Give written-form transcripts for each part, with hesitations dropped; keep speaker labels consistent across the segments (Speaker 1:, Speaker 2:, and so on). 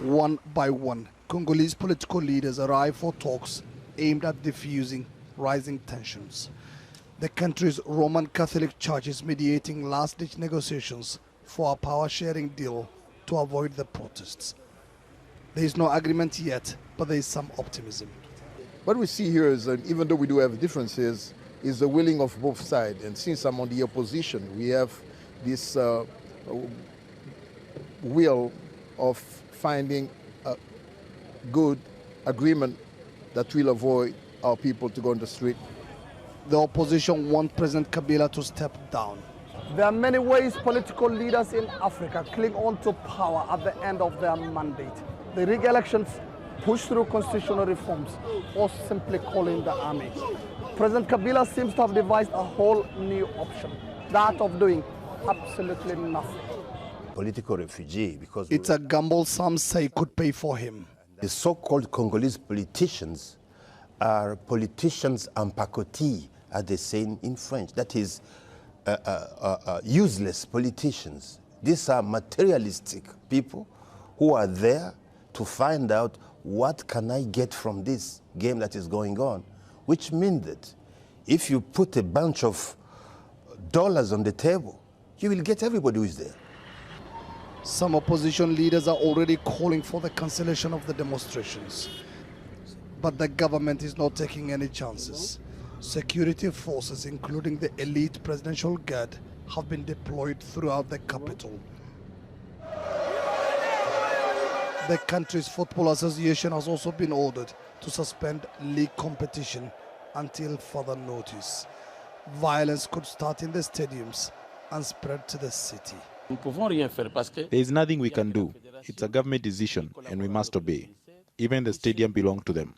Speaker 1: One by one, Congolese political leaders arrive for talks aimed at diffusing rising tensions. The country's Roman Catholic Church is mediating last-ditch negotiations for a power-sharing deal to avoid the protests. There is no agreement yet, but there is some optimism.
Speaker 2: What we see here is that even though we do have differences, is the willing of both sides. And since I'm on the opposition, we have this will of finding a good agreement that will avoid our people to go on the street.
Speaker 1: The opposition wants President Kabila to step down.
Speaker 3: There are many ways political leaders in Africa cling on to power at the end of their mandate. They rig elections, push through constitutional reforms, or simply call in the army. President Kabila seems to have devised a whole new option, that of doing absolutely nothing.
Speaker 4: Political refugee, because
Speaker 1: it's a gamble some say could pay for him.
Speaker 4: The so-called Congolese politicians are politicians en pacotille, as they say in French. That is, useless politicians. These are materialistic people who are there to find out what can I get from this game that is going on, which means that if you put a bunch of dollars on the table, you will get everybody who is there.
Speaker 1: Some opposition leaders are already calling for the cancellation of the demonstrations. But the government is not taking any chances. Security forces, including the elite presidential guard, have been deployed throughout the capital. The country's football association has also been ordered to suspend league competition until further notice. Violence could start in the stadiums and spread to the city.
Speaker 5: There is nothing we can do. It's a government decision and we must obey. Even the stadium belongs to them.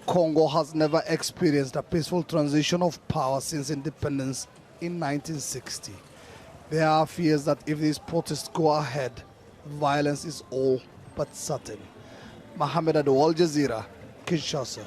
Speaker 1: Congo has never experienced a peaceful transition of power since independence in 1960. There are fears that if these protests go ahead, violence is all but certain. Mohamed Ado, Al Jazeera, Kinshasa.